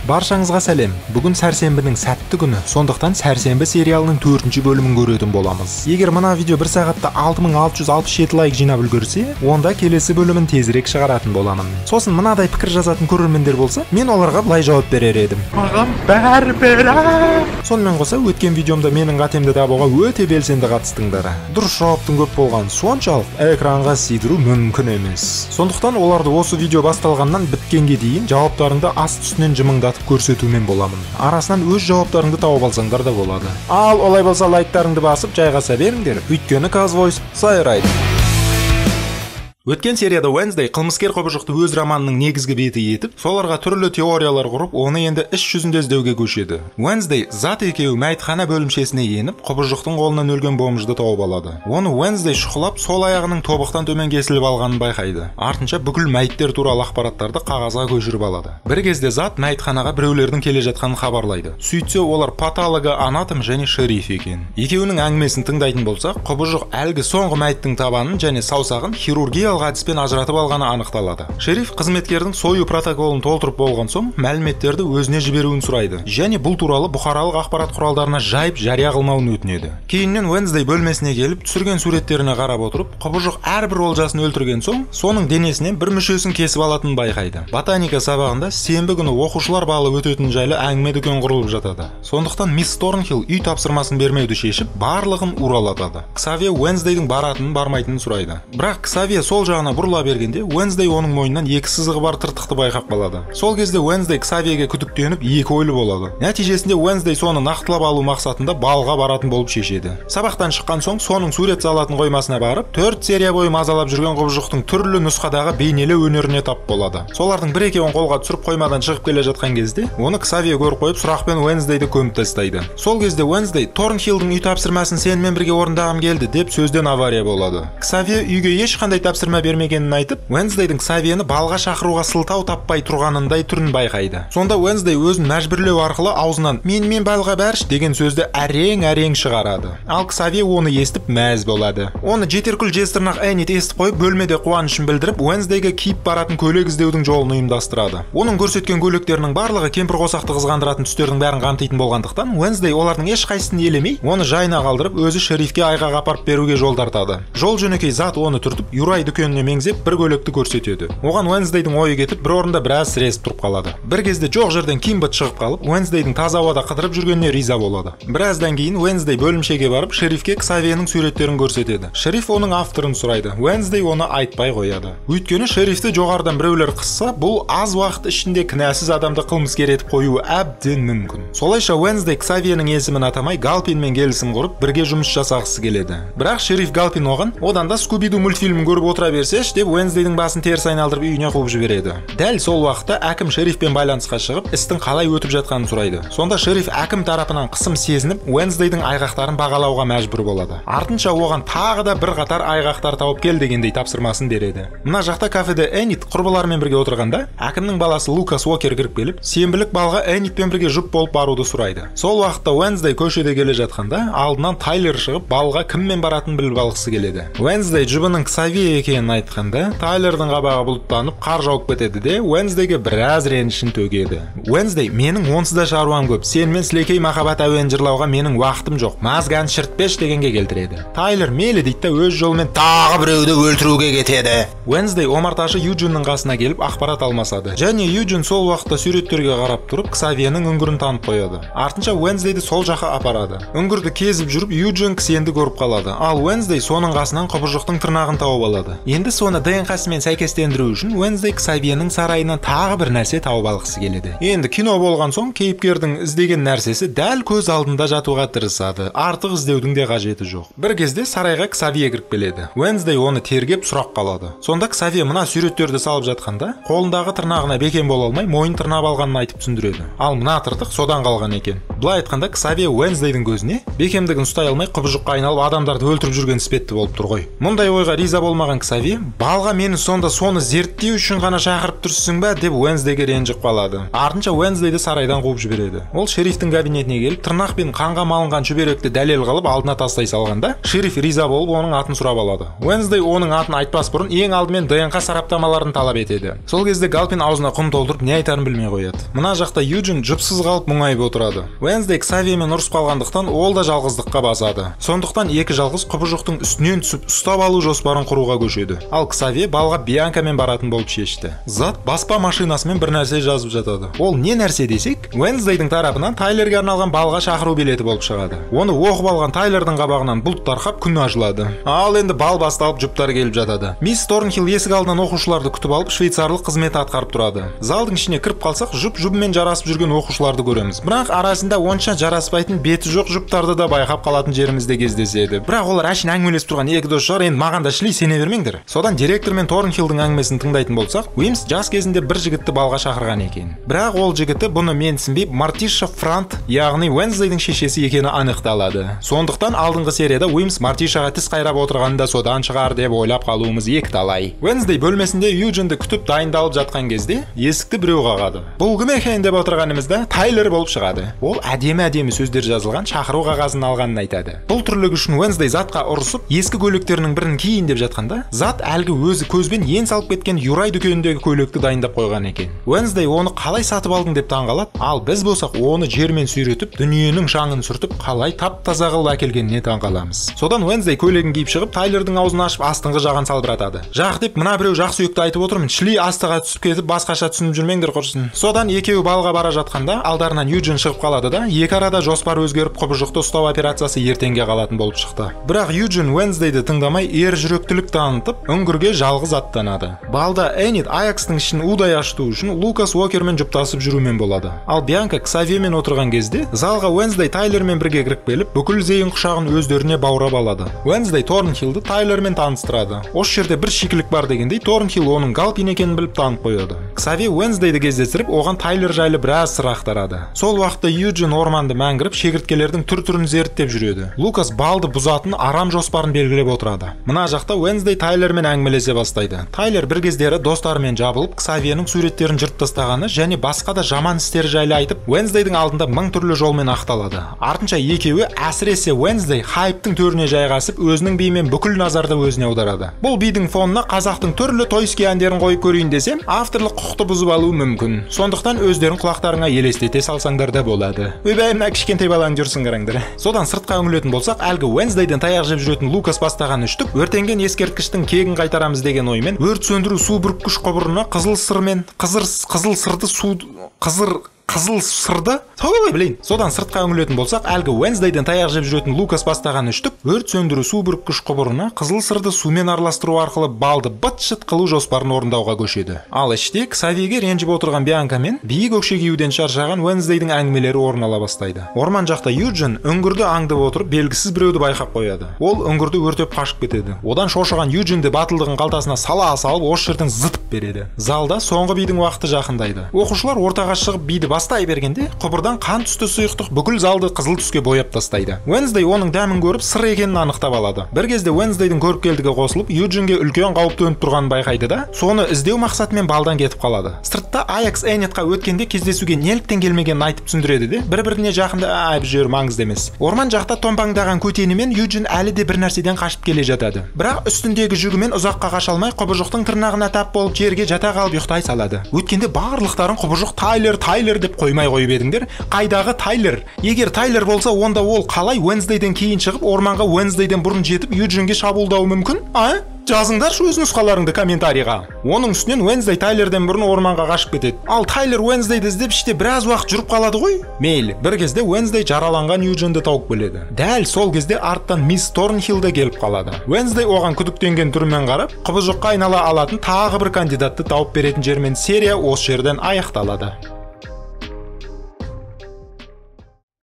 Баршаңызға сәлем. Бүгін сәрсенбінің сәтті күні, сондықтан сәрсенбі сериалының 4-ші бөлімін көретін боламыз. Егер мына видео 1 сағатта 6667 лайк жинап үлгерсе, онда келесі бөлімін тезірек шығаратын боламын. Сосын мынадай пікір жазатын көрермендер болса, мен оларға былай жауап берер едім. Маған бәрібір. Сонымен қоса, өткен видеомда менің қатемді табуға өте белсенді қатыстыңдар. Дұрыс жауаптың көп болған соншалық экранға сыйдыру мүмкін емес. Сондықтан оларды осы видео басталғаннан біткенге дейін жауаптарыңды аст үстінен жымыңдатып көрсетумен боламын. Арасынан өз жауаптарыңды тауып алсаңдар да болады. Ал олай болса лайктарыңды басып жайғаса беріңдер. Өйткені Казвойс сайрайды. Өткен серияда Wednesday қылмыскер құбыжықты өз романының негізгі беті етіп, соларға түрлі теориялар құрып, оны енді іс жүзінде іздеуге көшеді. Wednesday зат екеуі мәйітхана бөлімшесіне еніп, құбыжықтың қолынан өлген бомжды тауып алады. Оны Wednesday шұқылап, сол аяғының тобықтан төмен кесіліп алғанын байқайды. Артынша бүкіл мәйіттер туралы ақпараттарды қағазға көшіріп алады. Бір кезде зат мәйітханаға біреулердің келе жатқанын хабарлайды. Сөйтсе, олар патологы, анатом және шериф екен. Екеуінің әңгімесін тыңдайтын болсақ, құбыжық әлгі соңғы мәйіттің табанын және саусағын хирургия әдіспен ажыратып алғаны анықталады. Шериф қызметкердің сою протоколын толтырып болған соң мәліметтерді өзіне жіберуін сұрайды. Және бұл туралы бұқаралық ақпарат құралдарына жайып жария қылмауын өтінеді. Кейіннен Wednesday бөлмесіне келіп, түсірген суреттеріне қарап отырып, құбыжық әрбір олжасын өлтірген соң, соның денесінен бір мүшесін кесіп алатынын байқайды. Ботаника сабағында сенбі күні оқушылар балы өтетін жайлы әңгіме дүкен құрылып жатады. Сондықтан мисс Торнхилл үй тапсырмасын бермеуді шешіп, барлығын уралатады. Ксавье Wednesdayдің баратынын бармайтынын сұрайды. Бірақ Ксавье сол жағына бұрыла бергенде, Wednesday оның мойнынан екі сызығы бар тыртықты байқап қалады. Сол кезде Wednesday Ксавьеге күдіктеніп, екі ойлы болады. Нәтижесінде Wednesday соны нақтылап алу мақсатында балға баратын болып шешеді. Сабақтан шыққан соң, соның сурет салатын қоймасына барып, 4 серия бойы мазалап жүрген құбыжықтың түрлі нұсқадағы бейнелі өнеріне тап болады. Солардың бір-екеуін қолға түсіріп қоймадан шығып келе жатқан кезде, оны Ксавье көріп қойып, сұрақпен Wednesdayді көміп тастайды. Сол кезде Wednesday Торнхиллдің үй тапсырмасын сенімен бірге орындағым келді деп сөзден авария болады. Ксавье үйге ешқандай тапсырма бермегенін айтып, Wednesdayдің Ксавьені балға шақыруға сылтау таппай тұрғанындай түрін байқайды. Сонда Wednesday өзін мәжбүрлеу арқылы аузынан мен балға бәрш деген сөзді әрең шығарады. Ал Ксавье оны естіп мәз болады. Оны жетеркүл жезтырнақ Энит естіп қойып, бөлмеде қуанышын білдіріп, Wednesdayге киіп баратын көйлек іздеудің жолын ұйымдастырады. Оның көрсеткен көйлектерінің барлығы кемпір қосақты қызғандыратын түстердің бәрін қамтитын болғандықтан, Wednesday олардың ешқайсысын елемей, оны жайына қалдырып, өзі шерифке айғақ апарып беруге жол тартады. Жол жөнекей зат оны түртіп, Юрай дүкеніне меңзеп бір көйлекті көрсетеді. Оған Wednesdayдің ойы кетіп, бір орында біраз сіресіп тұрып қалады. Бір кезде жоқ жерден Кимбот шығып қалып, Wednesdayдің таза ауада қыдырып жүргеніне риза болады. Біраздан кейін Wednesday бөлімшеге барып, шерифке Ксавьенің суреттерін көрсетеді. Шериф оның авторын сұрайды. Wednesday оны айтпай қояды. Өйткені шерифті жоғарыдан біреулер қысса, бұл аз уақыт ішінде кінәсіз адамды қылмыскер етіп қоюы әбден мүмкін. Солайша Wednesday Ксавьенің есімін атамай, Галпинмен келісім құрып, бірге жұмыс жасағысы келеді. Бірақ шериф Галпин оған, одан да Скуби-Ду мультфильмін көріп отыра берсеш деп Wednesdayдің басын теріс айналдырып үйіне қуып жібереді. Дәл сол уақытта әкім шерифпен байланысқа шығып, істің қалай өтіп жатқанын сұрайды. Сонда шериф әкім тарапынан қысым сезініп, Wednesdayдің айғақтарын бағалауға мәжбүр болады. Артынша оған тағы да бір қатар айғақтар тауып кел дегендей тапсырмасын береді. Мына жақта кафеде Энит құрбыларымен бірге отырғанда, әкімнің баласы Лукас Уокер кіріп келіп, сенбілік балға Энитпен бірге жұп болып баруды сұрайды. Сол уақытта Wednesday көшеде келе жатқанда, алдынан Тайлер шығып, балға кіммен баратынын біліп алғысы келеді. Wednesday жұбының Ксавье екенін айтқанда, Тайлердің қабағы бұлттанып, қар жауып кетеді де, Wednesdayге біраз ренішін төгеді. Wednesday, менің онсыз да шаруам көп. Сенімен сілекей махаббат әуен жырлауға менің уақытым жоқ. Мазган шіртпеш дегенге келтіреді. Тайлер мейлі дейді, өз жолымен тағы біреуді өлтіруге кетеді. Wednesday омарташы Юджиннің қасына келіп ақпарат алмасады. Және Юджин сол уақытта суреттерге қарап тұрып, Ксавьенің үңгірін танып қояды. Артынша Wednesdayді сол жаққа апарады. Үңгірді кезіп жүріп, Юджин кісенді көріп қалады. Ал Wednesday соның қасынан құбыжықтың тырнағын тауып алады. Енді соны ДНК-сымен сәйкестендіру үшін Wednesday Ксавьенің сарайынан тағы бір нәрсе тауып алғысы келеді. Енді кино болған соң кейіпкердің іздеген нәрсесі дәл көз алдында жатуға тырысады. Артық іздеудің де қажеті жоқ. Бір кезде сарайға Ксавье кіріп келеді. Wednesday оны тергеп сұрақ қалады. Сонда Ксавье мына суреттерді салып жатқанда, қолындағы тырнағына бекем бола алмай, мойын тырнап алғанын айтып түсіндіреді. Ал мына тыртық содан қалған екен. Былай айтқанда Ксавье Wednesdayдің көзіне бекемдігін ұстай алмай құбыжыққа айналып адамдарды өлтіріп жүрген іспетті болып тұр ғой. Мұндай ойға риза болмаған Ксавье Ксави, балға мені сонда соны зерттеу үшін ғана шақырып тұрсың ба деп Уэнсдейге ренжіп қалады. Артынша Уэнсдейді сарайдан қуып жібереді. Ол шерифтің кабинетіне келіп, тырнақпен қанға малынған шүберекті дәлел қылып алдына тастай салғанда, шериф риза болып оның атын сұрап алады. Уэнсдей оның атын айтпас бұрын ең алдымен ДНК сараптамаларын талап етеді. Сол кезде Галпин аузына құм толтырып не айтарын білмей қояды. Мына жақта Юджин жыпсыз қалып мұңайып отырады. Уэнсдей Ксавимен ұрысып қалғандықтан ол да жалғыздыққа басады. Сондықтан екі жалғыз құбыжықтың үстінен түсіп ұстап алу жоспарын құруға көшеді. Ал Ксави балға Бианкамен баратын болып шешті. Зат баспа машинасымен бір нәрсе жазып жатады. Ол не нәрсе десек, Уэнсдейдің тарапынан Тайлерге арналған балға шақыру билеті болып шығады. Оны оқып алған Тайлердің қабағынан бұлт тарқап күн ашылады. Ал енді бал басталып жұптар келіп жатады. Мисс Торнхилл есік алдынан оқушыларды күтіп алып швейцарлық қызмет атқарып тұрады. Залдың ішіне кіріп қалсақ, жұп-жұбымен жарасып жүрген оқушыларды көреміз. Бірақ арасында онша жараспайтын беті жоқ жұптарды да байқап қалатын жерімізде кездеседі. Бірақ олар әшейін әңгімелесіп тұрған екі дос шығар, енді маған да шілей сене бермеңдер. Содан директор мен Торнхиллдің әңгімесін тыңдайтын болсақ, Уимс жас кезінде бір жігітті балға шақырған екен. Бірақ ол жігіті бұны менсінбей Мартиша Франт, яғни Уэнсдейдің шешесі екені анықталады. Сондықтан алдыңғы серияда Уимс Мартишаға тіс қайрап отырғанда содан шығар деп ойлап қалуымыз екіталай. Уэнсдей бөлмесінде Юджинді күтіп дайындалып жатқан кезде есікті біреу қағады. Бұл кім екен деп отырғанымызда Тайлер болып шығады. Ол әдемі сөздер жазылған шақыру қағазын алғанын айтады. Бұл түрлігі үшін Уэнсдей затқа ұрысып, ескі көйлектерінің бірін киін деп жатқанда, зат әлгі өзі көзбен ен салып кеткен Юрай дүкеніндегі көйлекті дайындап қойған екен. Уэнсдей оны қалай сатып алдың деп таңғалады, ал біз болсақ оны жермен сүйретіп, дүниенің шаңын сүртіп, қалай тап-таза қылып әкелгеніне таңғаламыз. Содан Уэнсдей көйлегін киіп шығып, Тайлердің аузын ашып, астыңғы жағын салбыратады. Жақ деп, мына біреу жақсы сүйекті айтып отырмын, шілей астыға түсіп кетіп, басқаша түсініп жүрмеңдер құрсын. Содан екеуі балға бара жатқанда, алдарынан Юджин шығып қалады да, екі арада жоспар өзгеріп, құбыжықты ұстау операциясы ертеңге қалатын болып шықты. Бірақ Юджин Уэнсдейді тыңдамай, ер жүректілік танытып, үңгірге жалғыз аттанады. Балда Энит Аякстың ішін удай ашыту үшін Лукас Уокермен жұптасып жүрумен болады. Ал Бианка Ксавимен отырған кезде, залға Уэнсдей Тайлермен бірге кіріп келіп, бүкіл зейін құшағын өздеріне баурап алады. Уэнсдей Торнхиллді Тайлермен таныстырады. Осы жерде бір шикілік бар дегендей, Торнхилл оның Галпин екенін біліп танып қояды. Ксави Уэнсдейді кездестіріп, оған Тайлер жайлы біраз сұрақ ақтарады. Сол уақытта Юджин орманды мәңгіріп, шегірткелердің түр-түрін зерттеп жүреді. Лукас балды бұзатын арам жоспарын белгілеп отырады. Мына жақта Уэнсдей Тайлермен әңгімелесе бастайды. Тайлер бір кездері достарымен жабылып, Ксавиенің суреттерін жыртып тастағаны және басқа да жаман істері жайлы айтып, Уэнсдейдің алдында мың түрлі жолмен ақталады. Артынша екеуі, әсіресе Уэнсдей, хайптың төріне жайғасып, өзінің биімен бүкіл назарды өзіне аударады. Бұл бидің фонына қазақтың түрлі тойский әндерін қойып көрейін десем, авторлық құқықты бұзып алуы мүмкін. Сондықтан өздерің құлақтарыңа елестете салсаңдар да болады. Өйбай, мына кішкентай балаң жүрсін қараңдар. Содан сыртқа үңілетін болсақ, әлгі Уэнсдейден таяқ жеп жүретін Лукас бастаған үштік өртенген ескерткіштің кегін қайтарамыз деген оймен өрт сөндіру су бүріккіш құбырына қызыл сырды Содан сыртқа үңілетін болсақ, әлгі Уэнсдейден таяқ жеп жүретін Лукас бастаған үштік өрт сөндіру су бүріккіш құбырына қызыл сырды сумен араластыру арқылы балды быт-шыт қылу жоспарын орындауға көшеді. Ал іште Ксавиге ренжіп отырған Бианка мен биік өкше киюден шаршаған Уэнсдейдің әңгімелері орын ала бастайды. Орман жақта Юджин үңгірді аңдып отырып, белгісіз біреуді байқап қояды. Ол үңгірді өртеп қашып кетеді. Одан шошыған Юджинді батылдығын қалтасына сала салып, осы жерден зытып береді. Залда соңғы бидің уақыты жақындайды. Оқушылар ортаға шығып биді бастай бергенде, құбырдан қан түсті сұйықтық бүкіл залды қызыл түске бояп тастайды. Уэнсдей оның дәмін көріп, сыр екенін анықтап алады. Бір кезде Уэнсдейдің көріпкелдігі қосылып, Юджинге үлкен қауіп төніп тұрғанын байқайды да, соны іздеу мақсатымен балдан кетіп қалады. Сыртта Аякс Энитқа өткенде кездесуге неліктен келмегенін айтып түсіндіреді де, бір-біріне жақында біз жер маңызды емес. Орман жақта томпаңдаған көтенімен Юджин әлі де бір нәрседен қашып келе жатады. Бірақ үстіндегі жүгімен ұзаққа қаша алмай, құбыжықтың тырнағына тап болып жерге жата қалып ұйықтай салады. Өткенде барлықтарын құбыжық Тайлер деп қоймай қойып едіңдер. Қайдағы Тайлер? Егер Тайлер болса, онда ол қалай Уэнсдейден кейін шығып, орманға Уэнсдейден бұрын жетіп, Юджинге шабуылдауы мүмкін? Жазыңдаршы өз нұсқаларыңды комментарийға. Оның үстінен Уэнсдей Тайлерден бұрын орманға қашып кетеді. Ал Тайлер Уэнсдейді іздеп іште біраз уақыт жүріп қалады ғой? Мейлі, бір кезде Уэнсдей жараланған Юджинді тауып келеді. Дәл сол кезде арттан мисс Торнхилл да келіп қалады. Уэнсдей оған күдіктенген түрімен қарап, құбыжыққа айнала алатын тағы бір кандидатты тауып беретін жермен серия осы жерден аяқталады.